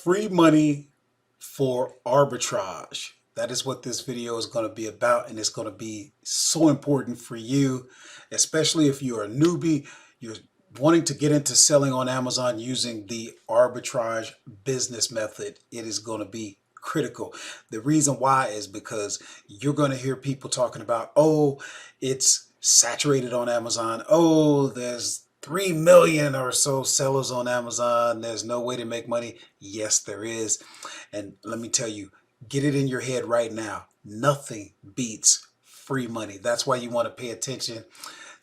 Free money for arbitrage. That is what this video is going to be about, and it's going to be so important for you, especially if you're a newbie, you're wanting to get into selling on Amazon using the arbitrage business method. It is going to be critical. The reason why is because you're going to hear people talking about, oh, it's saturated on Amazon. Oh, there's 3 million or so sellers on Amazon. There's no way to make money. Yes, there is. And let me tell you, get it in your head right now. Nothing beats free money. That's why you want to pay attention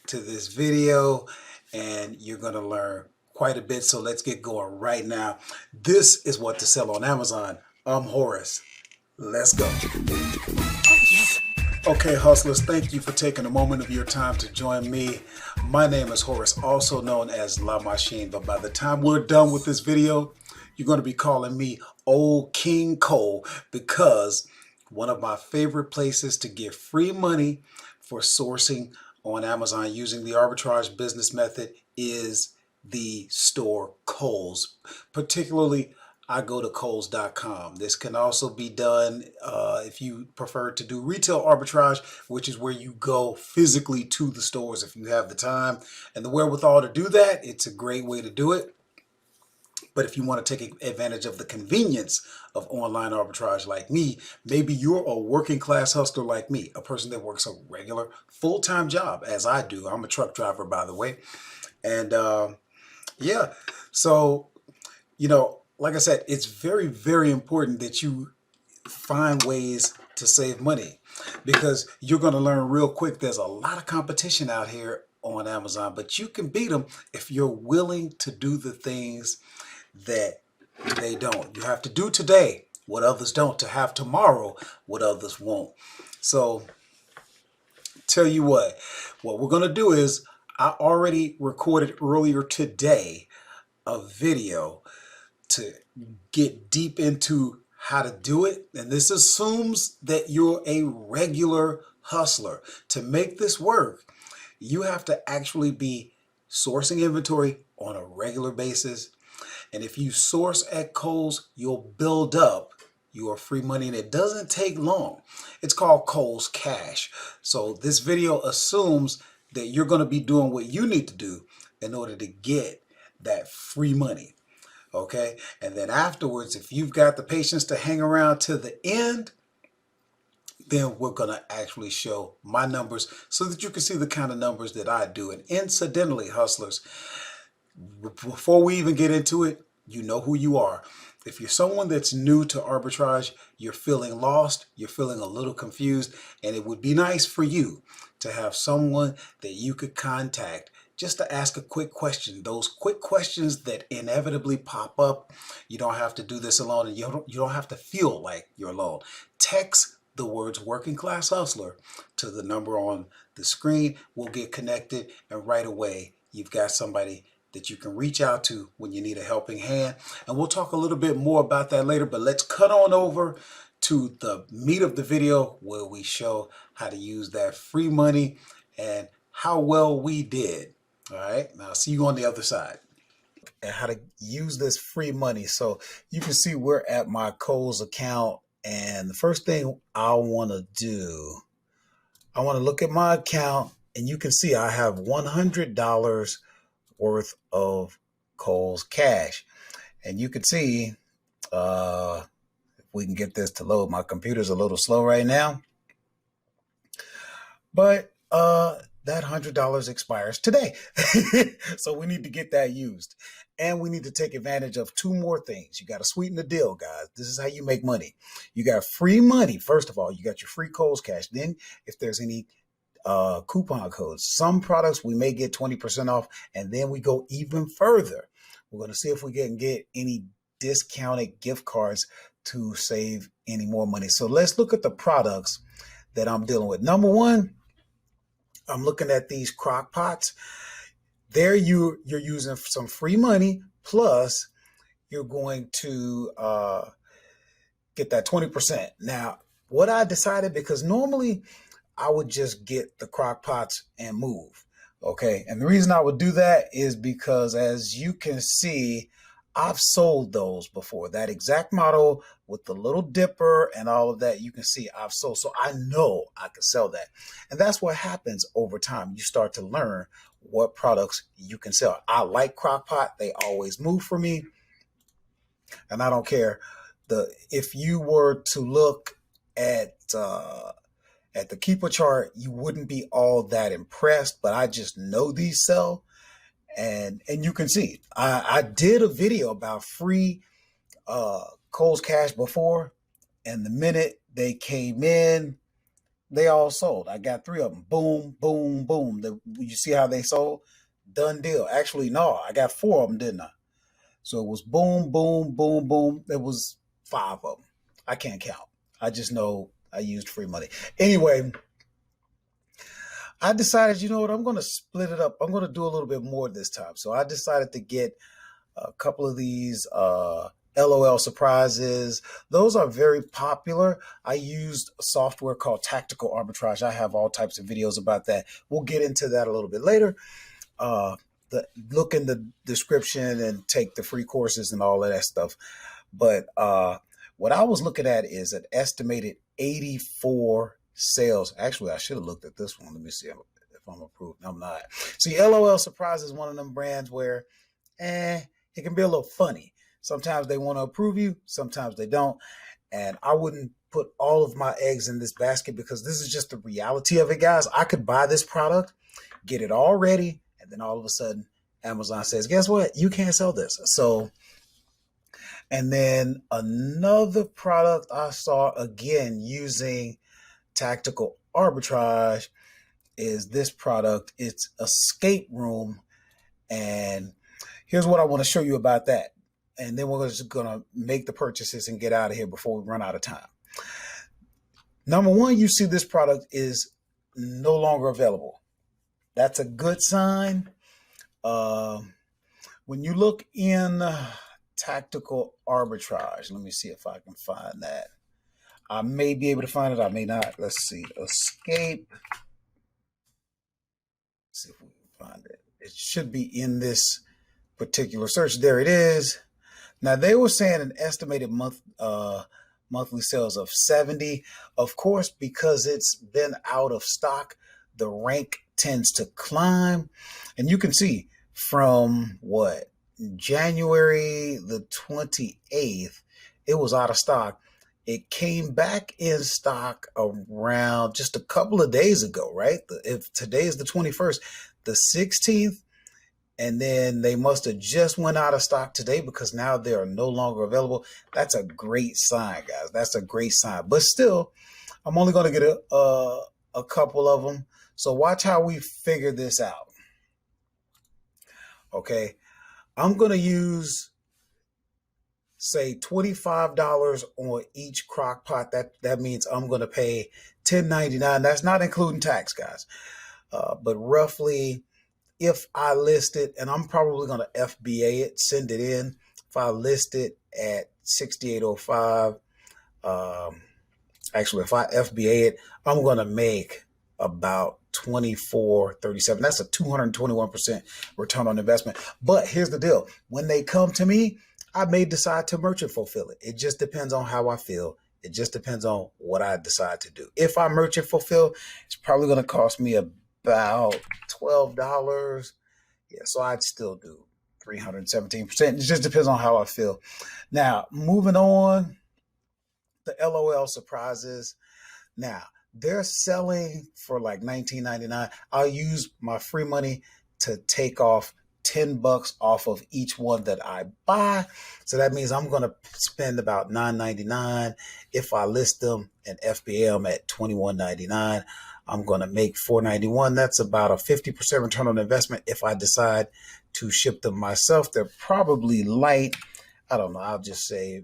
to this video, and you're going to learn quite a bit. So let's get going right now. This is what to sell on Amazon. I'm Horace. Let's go. Okay, hustlers, thank you for taking a moment of your time to join me. My name is Horace, also known as La Machine, but by the time we're done with this video, you're going to be calling me Old King Cole, because one of my favorite places to get free money for sourcing on Amazon using the arbitrage business method is the store Kohl's. Particularly, I go to Kohls.com. This can also be done if you prefer to do retail arbitrage, which is where you go physically to the stores if you have the time and the wherewithal to do that. It's a great way to do it. But if you want to take advantage of the convenience of online arbitrage like me, maybe you're a working class hustler like me, a person that works a regular full-time job as I do. I'm a truck driver, by the way. And yeah, so, like I said, it's very, very important that you find ways to save money, because you're going to learn real quick there's a lot of competition out here on Amazon, but you can beat them if you're willing to do the things that they don't. You have to do today what others don't to have tomorrow what others won't. So tell you what we're going to do is, I already recorded earlier today a video to get deep into how to do it. And this assumes that you're a regular hustler. To make this work, you have to actually be sourcing inventory on a regular basis. And if you source at Kohl's, you'll build up your free money, and it doesn't take long. It's called Kohl's Cash. So this video assumes that you're going to be doing what you need to do in order to get that free money. Okay, and then afterwards, if you've got the patience to hang around to the end, then we're going to actually show my numbers so that you can see the kind of numbers that I do. And incidentally, hustlers, before we even get into it, you know who you are. If you're someone that's new to arbitrage, you're feeling lost, you're feeling a little confused, and it would be nice for you to have someone that you could contact just to ask a quick question. Those quick questions that inevitably pop up. You don't have to do this alone, and you don't have to feel like you're alone. Text the words working class hustler to the number on the screen. We'll get connected, and right away you've got somebody that you can reach out to when you need a helping hand. And we'll talk a little bit more about that later, but let's cut on over to the meat of the video where we show how to use that free money and how well we did. All right, now I'll see you on the other side. And how to use this free money. So you can see we're at my Kohl's account, and the first thing I want to do, I want to look at my account, and you can see I have $100 worth of Kohl's Cash. And you can see, if we can get this to load, my computer's a little slow right now, but that $100 expires today. So we need to get that used. And we need to take advantage of two more things. You got to sweeten the deal, guys. This is how you make money. You got free money. First of all, you got your free Kohl's Cash. Then if there's any coupon codes, some products we may get 20% off. And then we go even further. We're going to see if we can get any discounted gift cards to save any more money. So let's look at the products that I'm dealing with. Number one, I'm looking at these crock pots. There you're using some free money, plus you're going to get that 20%. Now, what I decided, because normally I would just get the crock pots and move. Okay. And the reason I would do that is because, as you can see, I've sold those before. That exact model with the little dipper and all of that, you can see I've sold. So I know I can sell that. And that's what happens over time. You start to learn what products you can sell. I like Crockpot. They always move for me. And I don't care. If you were to look at the keeper chart, you wouldn't be all that impressed, but I just know these sell. And you can see, I did a video about free Kohl's Cash before, and the minute they came in, they all sold. I got 3 of them. Boom, boom, boom. You see how they sold? Done deal. Actually, no, I got 4 of them, didn't I? So it was boom, boom, boom, boom. There was 5 of them. I can't count. I just know I used free money. Anyway, I decided, you know what, I'm going to split it up. I'm going to do a little bit more this time. So I decided to get a couple of these LOL surprises. Those are very popular. I used a software called Tactical Arbitrage. I have all types of videos about that. We'll get into that a little bit later. Look in the description and take the free courses and all of that stuff. But what I was looking at is an estimated 84 sales. Actually, I should have looked at this one. Let me see if I'm approved. No, I'm not. See, LOL Surprise is one of them brands where it can be a little funny. Sometimes they want to approve you, sometimes they don't. And I wouldn't put all of my eggs in this basket because this is just the reality of it, guys. I could buy this product, get it all ready, and then all of a sudden Amazon says, guess what? You can't sell this. So, and then another product I saw, again, using Tactical Arbitrage, is this product. It's Escape Room. And here's what I want to show you about that. And then we're just going to make the purchases and get out of here before we run out of time. Number one, you see this product is no longer available. That's a good sign. When you look in Tactical Arbitrage, let me see if I can find that. I may be able to find it. I may not. Let's see. Escape. Let's see if we can find it. It should be in this particular search. There it is. Now, they were saying an estimated monthly sales of 70. Of course, because it's been out of stock, the rank tends to climb. And you can see from what? January the 28th, it was out of stock. It came back in stock around just a couple of days ago, right? If today is the 21st, the 16th, and then they must have just went out of stock today because now they are no longer available. That's a great sign, guys. That's a great sign. But still, I'm only going to get a couple of them. So watch how we figure this out. Okay. I'm going to use, say, $25 on each crock pot. That means I'm going to pay $10.99. That's not including tax, guys. But roughly, if I list it, and I'm probably going to FBA it, send it in. If I list it at $68.05, actually, if I FBA it, I'm going to make about $24.37. That's a 221% return on investment. But here's the deal. When they come to me, I may decide to merchant fulfill it. It just depends on how I feel. It just depends on what I decide to do. If I merchant fulfill, it's probably going to cost me about $12. Yeah, so I'd still do 317%. It just depends on how I feel. Now, moving on, the LOL surprises. Now, they're selling for like $19.99. I'll use my free money to take off $10 off of each one that I buy. So that means I'm going to spend about $9.99. If I list them and FBA them at $21.99, I'm going to make $4.91. That's about a 50% return on investment. If I decide to ship them myself, they're probably light. I don't know. I'll just say,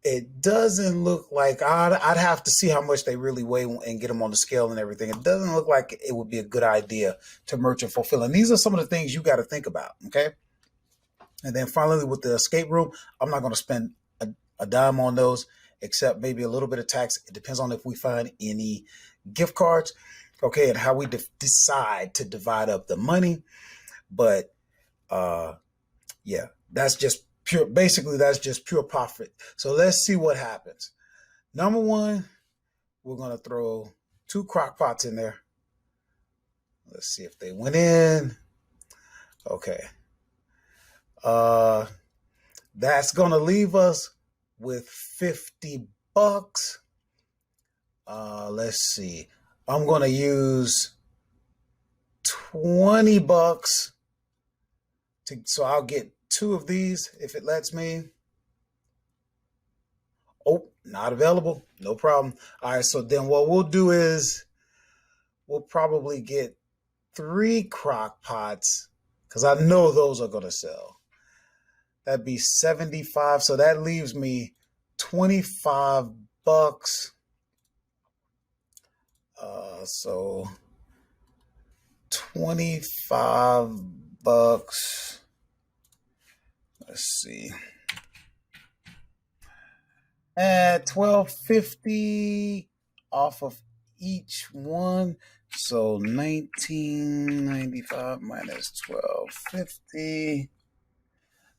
it doesn't look like, I'd have to see how much they really weigh and get them on the scale and everything. It doesn't look like it would be a good idea to merchant fulfill. And these are some of the things you got to think about, okay? And then finally, with the Escape Room, I'm not going to spend a dime on those, except maybe a little bit of tax. It depends on if we find any gift cards, okay, and how we decide to divide up the money. But Yeah, that's just pure. Basically, that's just pure profit. So let's see what happens. Number one, we're going to throw 2 crock pots in there. Let's see if they went in. Okay. That's going to leave us with 50 bucks. Let's see. I'm going to use 20 bucks so I'll get 2 of these if it lets me. Oh, not available. No problem. All right, so then what we'll do is we'll probably get 3 crock pots because I know those are going to sell. That'd be 75. So that leaves me 25 bucks. So 25 bucks. Let's see. At $12.50 off of each one. So $19.95 minus $12.50.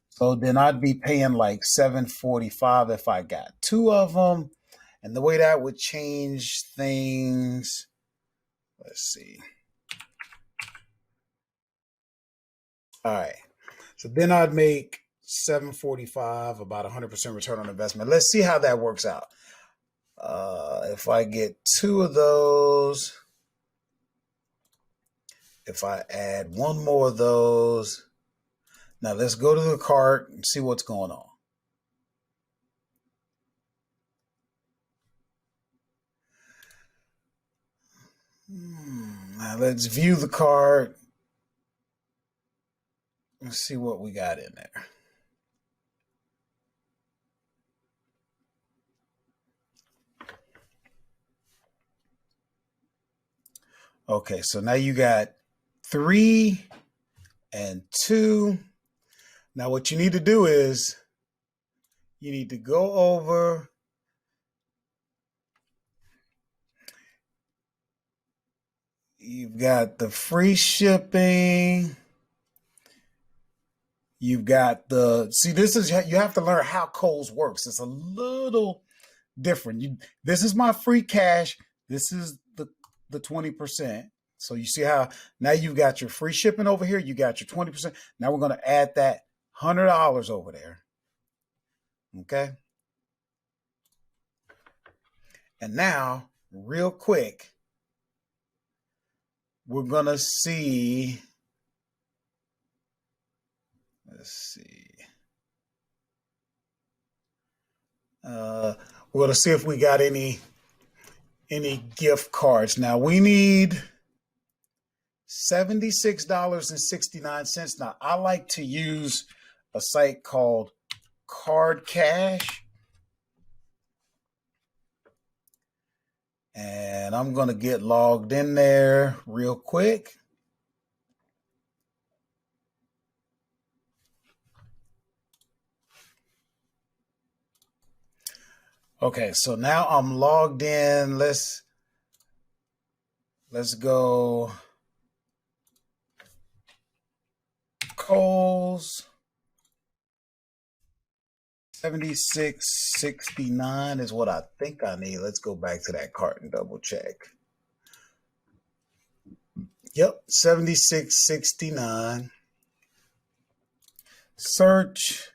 So then I'd be paying like $7.45 if I got 2 of them. And the way that would change things, let's see. All right. So then I'd make $7.45, about 100% return on investment. Let's see how that works out. If I get 2 of those, if I add 1 more of those, now let's go to the cart and see what's going on. Now let's view the cart. Let's see what we got in there. Okay, so now you got 3 and 2. Now what you need to do is you need to go over. You've got the free shipping. You've got this is, you have to learn how Kohl's works. It's a little different. This is my free cash. This is the 20%. So you see how now you've got your free shipping over here. You got your 20%. Now we're going to add that $100 over there. Okay. And now, real quick, we're going to see. Let's see. We're going to see if we got any gift cards. Now we need $76.69. Now I like to use a site called Card Cash. And I'm going to get logged in there real quick. Okay, so now I'm logged in. Let's go Kohl's. 76.69 is what I think I need. Let's go back to that cart and double check. Yep, 76.69. Search.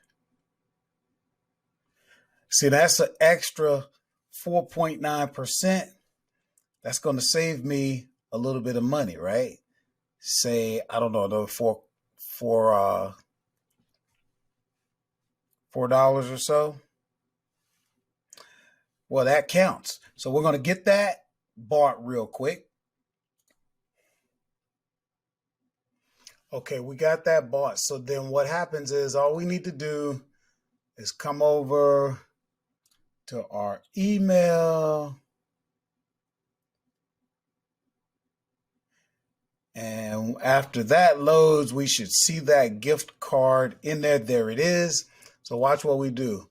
See, that's an extra 4.9%. That's going to save me a little bit of money, right? Say, I don't know, another $4 or so. Well, that counts. So we're going to get that bought real quick. Okay, we got that bought. So then what happens is all we need to do is come over to our email. And after that loads, we should see that gift card in there. There it is. So watch what we do.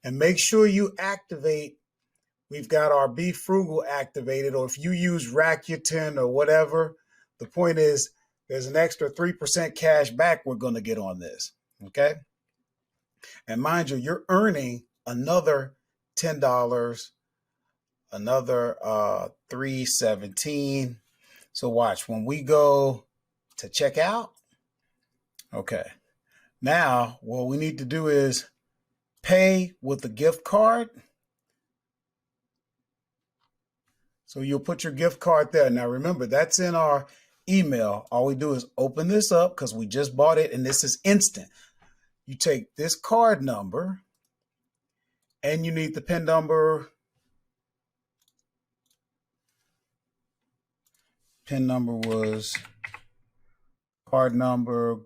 And make sure you activate. We've got our Be Frugal activated, or if you use Rakuten or whatever, the point is there's an extra 3% cash back we're going to get on this. Okay. And mind you, you're earning another $10, another $3.17. So watch when we go to check out. Okay. Now what we need to do is pay with the gift card. So you'll put your gift card there. Now remember, that's in our email. All we do is open this up because we just bought it and this is instant. You take this card number and you need the PIN number. PIN number was card number,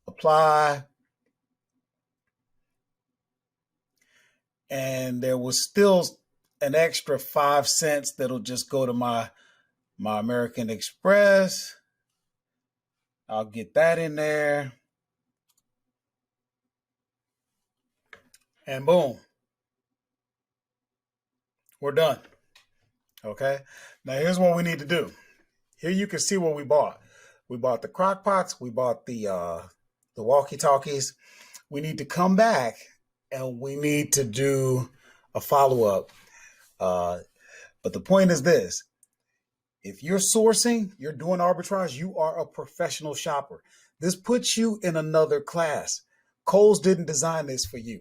apply. And there was still an extra 5 cents that'll just go to my American Express. I'll get that in there. And boom, we're done. Okay. Now here's what we need to do. Here you can see what we bought. We bought the crock pots. We bought the walkie-talkies. We need to come back and we need to do a follow-up. But the point is this. If you're sourcing, you're doing arbitrage, you are a professional shopper. This puts you in another class. Kohl's didn't design this for you.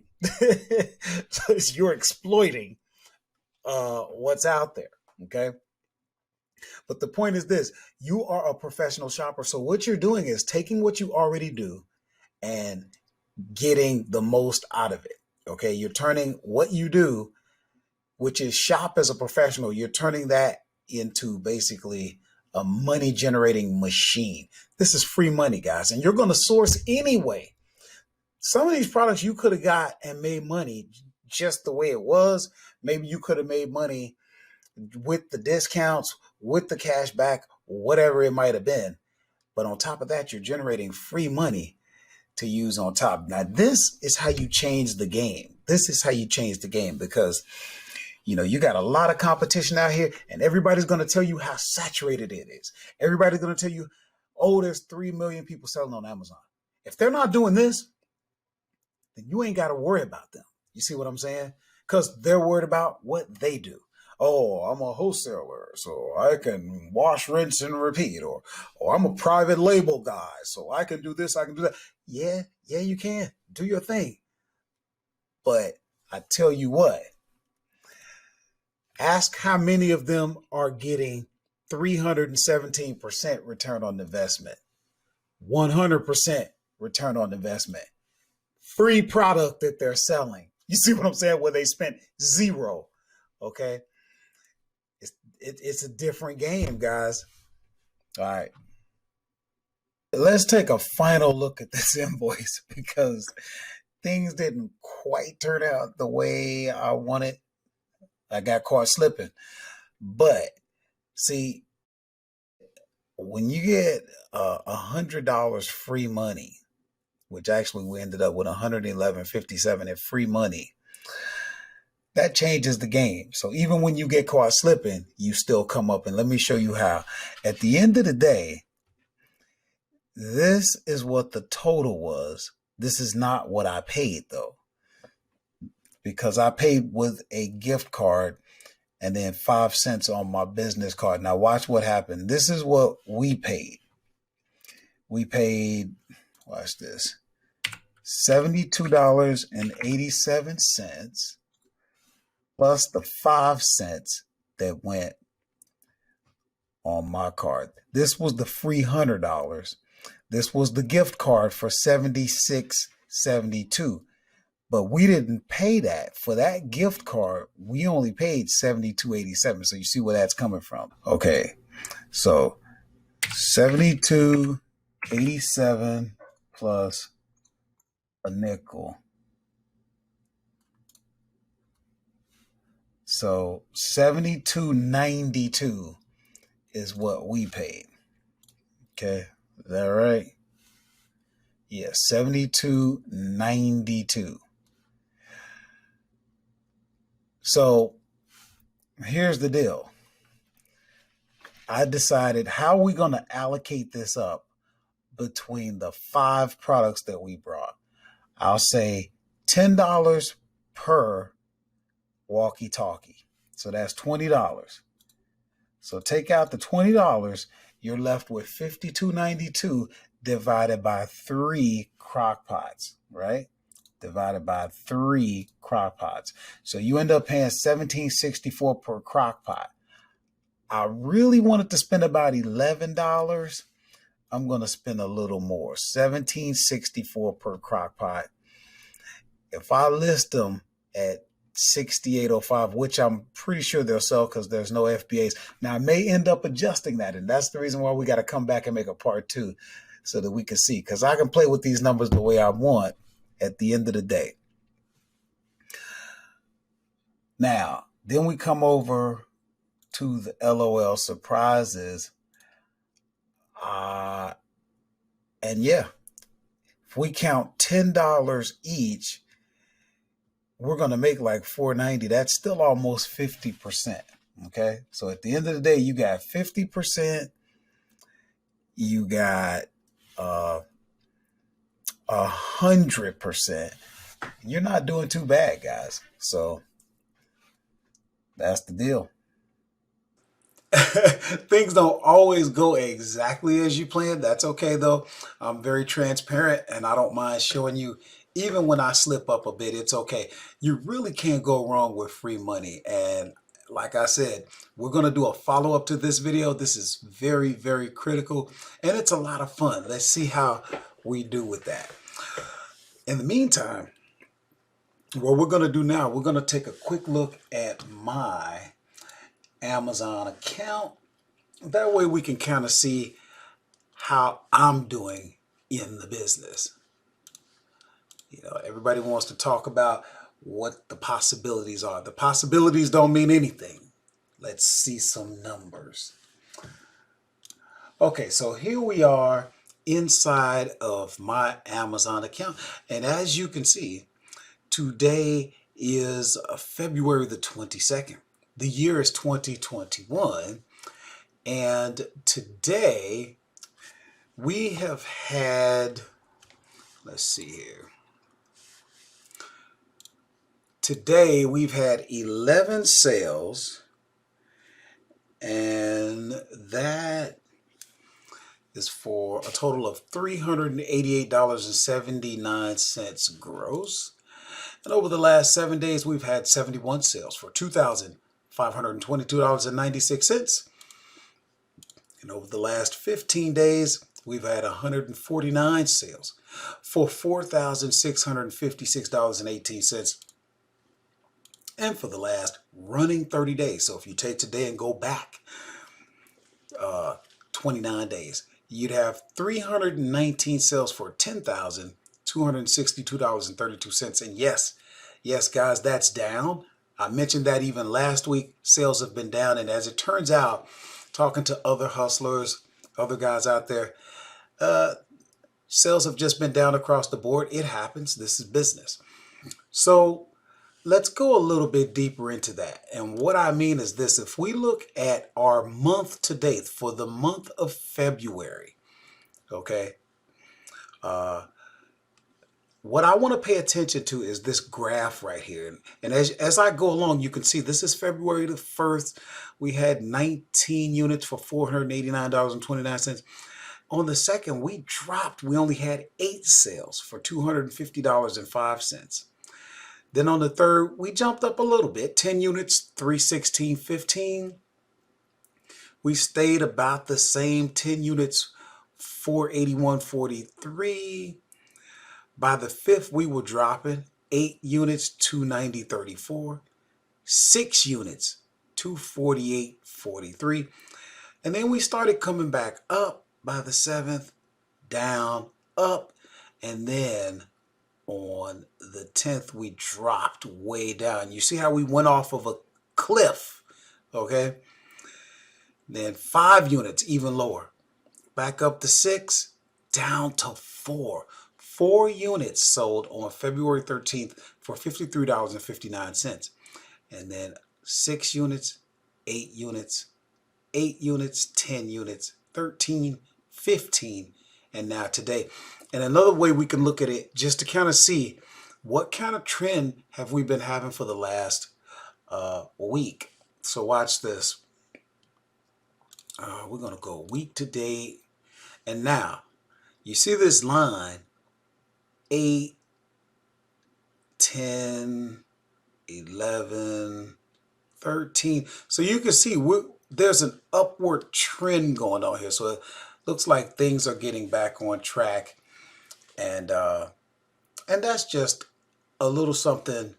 So you're exploiting what's out there, okay? But the point is this. You are a professional shopper. So what you're doing is taking what you already do and getting the most out of it, okay? You're turning what you do, which is shop as a professional, you're turning that into basically a money generating machine. This is free money, guys, and you're going to source anyway. Some of these products you could have got and made money just the way it was. Maybe you could have made money with the discounts, with the cash back, whatever it might have been. But on top of that, you're generating free money to use on top. Now, this is how you change the game. This is how you change the game because you know, you got a lot of competition out here and everybody's going to tell you how saturated it is. Everybody's going to tell you, oh, there's 3 million people selling on Amazon. If they're not doing this, then you ain't got to worry about them. You see what I'm saying? Because they're worried about what they do. Oh, I'm a wholesaler, so I can wash, rinse, and repeat. Or I'm a private label guy, so I can do this, I can do that. Yeah, you can. Do your thing. But I tell you what, ask how many of them are getting 317% return on investment, 100% return on investment, free product that they're selling. You see what I'm saying? Where they spent zero. Okay. It's a different game, guys. All right. Let's take a final look at this invoice because things didn't quite turn out the way I wanted. I got caught slipping. But see, when you get $100 free money, which actually we ended up with $111.57 in free money, that changes the game. So even when you get caught slipping, you still come up. And let me show you how. At the end of the day, this is what the total was. This is not what I paid, though, because I paid with a gift card and then 5 cents on my business card. Now watch what happened. This is what we paid. We paid, watch this, $72.87 plus the 5 cents that went on my card. This was the free $100. This was the gift card for $76.72. But we didn't pay that. For that gift card, we only paid $72.87. So you see where that's coming from. Okay. So $72.87 plus a nickel. So $72.92 is what we paid. Okay. Is that right? Yeah, $72.92. So here's the deal. I decided, how are we going to allocate this up between the 5 products that we brought. I'll say $10 per walkie-talkie. So that's $20. So take out the $20, you're left with $52.92 divided by 3 crock pots, right? Divided by 3 crock pots. So you end up paying $17.64 per crock pot. I really wanted to spend about $11. I'm going to spend a little more, $17.64 per crock pot. If I list them at $68.05, which I'm pretty sure they'll sell because there's no FBAs. Now I may end up adjusting that, and that's the reason why we got to come back and make a part 2 so that we can see, because I can play with these numbers the way I want at the end of the day. Now, then we come over to the LOL surprises. And yeah, if we count $10 each, we're going to make like $4.90. That's still almost 50%. Okay. So at the end of the day, you got 50%. You got 100%. You're not doing too bad, guys. So that's the deal. Things don't always go exactly as you planned. That's okay, though. I'm very transparent, and I don't mind showing you. Even when I slip up a bit, it's okay. You really can't go wrong with free money. And like I said, we're going to do a follow-up to this video. This is very, very critical, and it's a lot of fun. Let's see how we do with that. In the meantime, what we're going to do now, we're going to take a quick look at my Amazon account. That way we can kind of see how I'm doing in the business. You know, everybody wants to talk about what the possibilities are. The possibilities don't mean anything. Let's see some numbers. Okay, so here we are inside of my Amazon account. And as you can see, today is February the 22nd. The year is 2021. And today we have had, let's see here. Today we've had 11 sales, and that is for a total of $388.79 gross. And over the last 7 days, we've had 71 sales for $2,522.96. And over the last 15 days, we've had 149 sales for $4,656.18. And for the last running 30 days, so if you take today and go back 29 days, you'd have 319 sales for $10,262.32. And yes, guys, that's down. I mentioned that even last week, sales have been down. And as it turns out, talking to other hustlers, other guys out there, sales have just been down across the board. It happens. This is business. So let's go a little bit deeper into that. And what I mean is this: if we look at our month to date for the month of February, okay, what I want to pay attention to is this graph right here. And as I go along, you can see this is February the 1st. We had 19 units for $489.29. On the 2nd, we dropped. We only had 8 sales for $250.05. Then on the 3rd, we jumped up a little bit, 10 units, $316.15. We stayed about the same, 10 units, $481.43. By the 5th, we were dropping 8 units, $290.34. 6 units, $248.43. And then we started coming back up by the 7th, down, up, and then on the 10th, we dropped way down. You see how we went off of a cliff, okay? Then 5 units, even lower. Back up to 6, down to 4. 4 units sold on February 13th for $53.59. And then 6 units, 8 units, 8 units, 10 units, 13, 15, and now today. And another way we can look at it, just to kind of see what kind of trend have we been having for the last week. So watch this. We're going to go week to date. And now you see this line 8, 10, 11, 13. So you can see there's an upward trend going on here. So it looks like things are getting back on track. And that's just a little something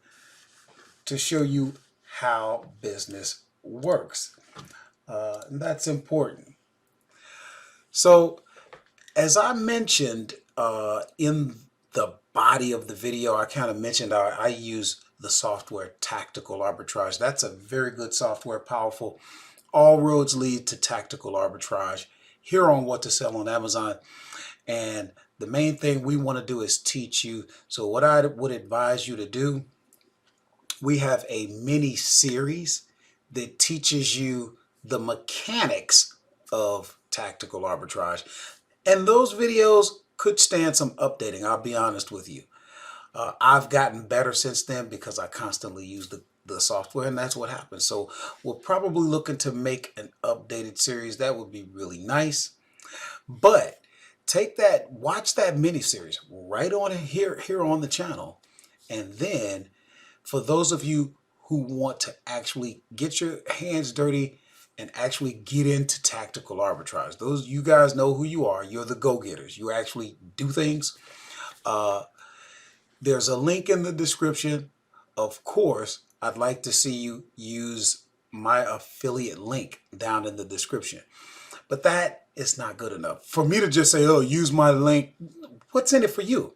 to show you how business works. And that's important. So as I mentioned in the body of the video, I kind of mentioned I use the software Tactical Arbitrage. That's a very good software, powerful. All roads lead to Tactical Arbitrage here on What to Sell on Amazon. And the main thing we want to do is teach you. So what I would advise you to do, we have a mini series that teaches you the mechanics of Tactical Arbitrage. And those videos could stand some updating, I'll be honest with you. I've gotten better since then because I constantly use the software, and that's what happens. So we're probably looking to make an updated series. That would be really nice. But take that, watch that mini series right on here on the channel. And then for those of you who want to actually get your hands dirty and actually get into Tactical Arbitrage, those, you guys know who you are. You're the go-getters. You actually do things. There's a link in the description. Of course, I'd like to see you use my affiliate link down in the description. But that is not good enough. For me to just say, oh, use my link, what's in it for you?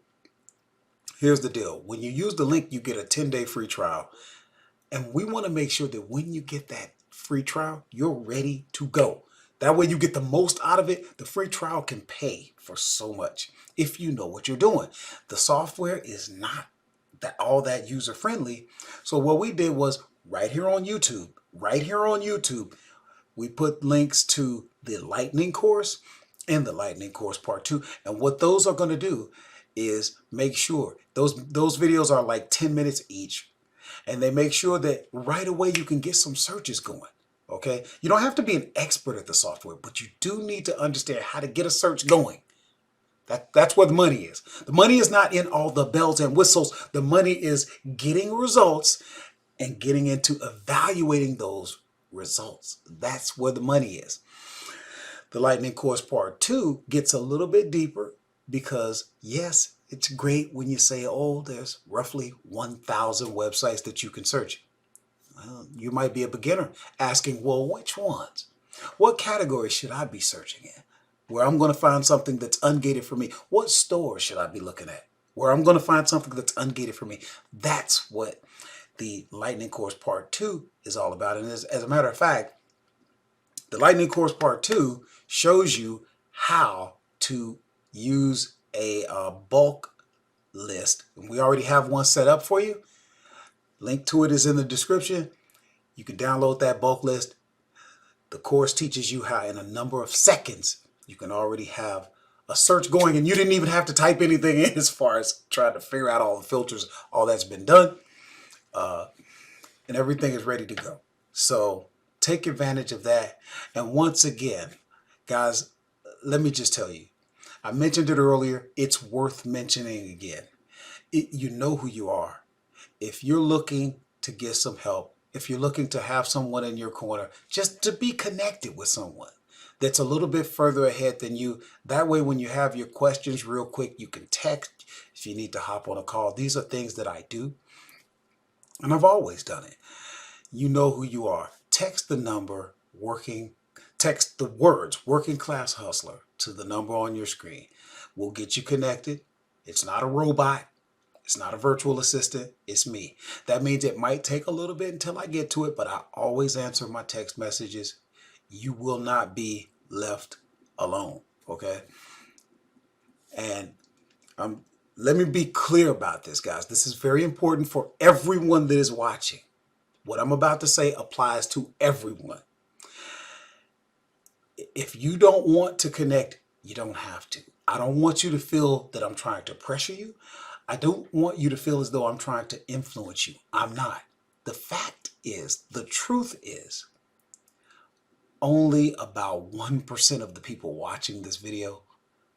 Here's the deal. When you use the link, you get a 10-day free trial. And we want to make sure that when you get that free trial, you're ready to go. That way you get the most out of it. The free trial can pay for so much if you know what you're doing. The software is not all that user friendly. So what we did was right here on YouTube, we put links to the Lightning course and the Lightning course part 2. And what those are going to do is make sure those videos are like 10 minutes each. And they make sure that right away you can get some searches going. Okay, you don't have to be an expert at the software, but you do need to understand how to get a search going. That's where the money is. The money is not in all the bells and whistles. The money is getting results and getting into evaluating those results. That's where the money is. The Lightning course part 2 gets a little bit deeper because, yes, it's great when you say, oh, there's roughly 1,000 websites that you can search. Well, you might be a beginner asking, well, which ones? What category should I be searching in? Where I'm going to find something that's ungated for me. What store should I be looking at? Where I'm going to find something that's ungated for me. That's what the Lightning course part 2 is all about. And as a matter of fact, the Lightning course part 2 shows you how to use a bulk list. And we already have one set up for you. Link to it is in the description. You can download that bulk list. The course teaches you how in a number of seconds you can already have a search going, and you didn't even have to type anything in as far as trying to figure out all the filters. All that's been done, and everything is ready to go. So take advantage of that. And once again, guys, let me just tell you, I mentioned it earlier. It's worth mentioning again. You know who you are. If you're looking to get some help, if you're looking to have someone in your corner, just to be connected with someone that's a little bit further ahead than you, that way when you have your questions real quick, you can text if you need to hop on a call. These are things that I do, and I've always done it. You know who you are. Text the number text the words working class hustler to the number on your screen. We'll get you connected. It's not a robot. It's not a virtual assistant. It's me. That means it might take a little bit until I get to it, but I always answer my text messages. You will not be left alone, okay? And let me be clear about this, guys. This is very important for everyone that is watching. What I'm about to say applies to everyone. If you don't want to connect, you don't have to. I don't want you to feel that I'm trying to pressure you. I don't want you to feel as though I'm trying to influence you. I'm not. The fact is, the truth is, only about 1% of the people watching this video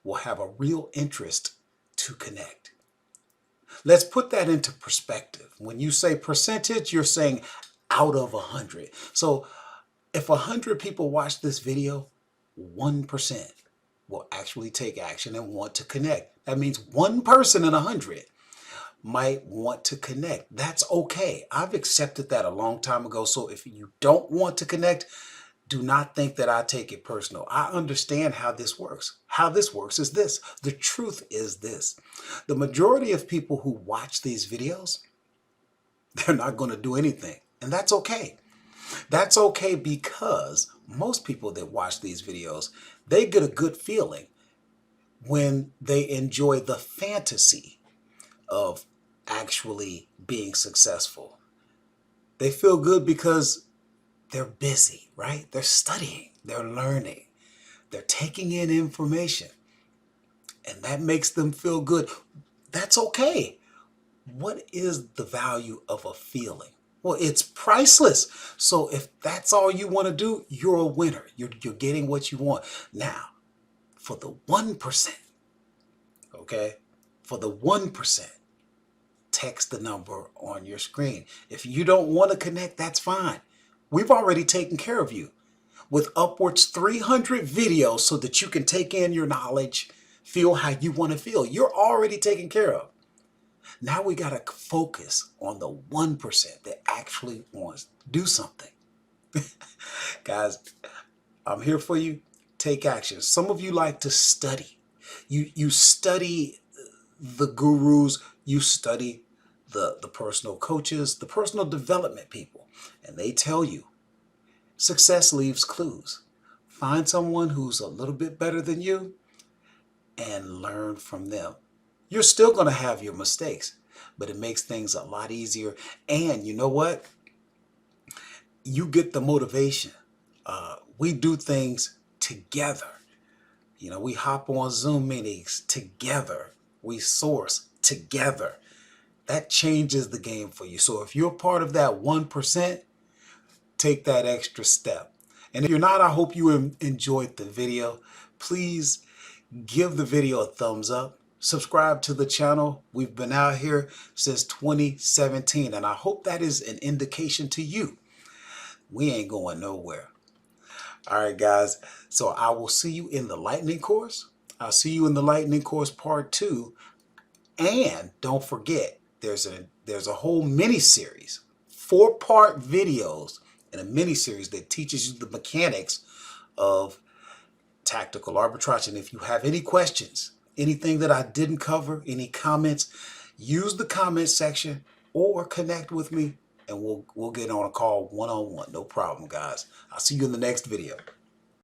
will have a real interest to connect. Let's put that into perspective. When you say percentage, you're saying out of 100. So if 100 people watch this video, 1% will actually take action and want to connect. That means one person in 100 might want to connect. That's okay. I've accepted that a long time ago. So if you don't want to connect, do not think that I take it personal. I understand how this works. How this works is this. The truth is this. The majority of people who watch these videos, they're not going to do anything. And that's okay. That's okay because most people that watch these videos, they get a good feeling when they enjoy the fantasy of actually being successful. They feel good because they're busy, right? They're studying, they're learning, they're taking in information, and that makes them feel good. That's okay. What is the value of a feeling? Well, it's priceless. So if that's all you want to do, you're a winner. You're getting what you want. Now, for the 1%, okay? For the 1%, text the number on your screen. If you don't want to connect, that's fine. We've already taken care of you with upwards 300 videos so that you can take in your knowledge, feel how you want to feel. You're already taken care of. Now we got to focus on the 1% that actually wants to do something. Guys, I'm here for you. Take action. Some of you like to study. You study the gurus, you study the personal coaches, the personal development people, and they tell you success leaves clues. Find someone who's a little bit better than you and learn from them. You're still going to have your mistakes, but it makes things a lot easier. And you know what? You get the motivation. We do things together. You know, we hop on Zoom meetings together. We source together. That changes the game for you. So if you're part of that 1%, take that extra step. And if you're not, I hope you enjoyed the video. Please give the video a thumbs up. Subscribe to the channel. We've been out here since 2017, and I hope that is an indication to you. We ain't going nowhere. All right, guys. So I will see you in the lightning course. I'll see you in the lightning course part 2. And don't forget, there's a whole mini-series, 4-part videos in a mini-series that teaches you the mechanics of tactical arbitrage. And if you have any questions, anything that I didn't cover, any comments, use the comment section or connect with me and we'll get on a call one-on-one. No problem, guys. I'll see you in the next video.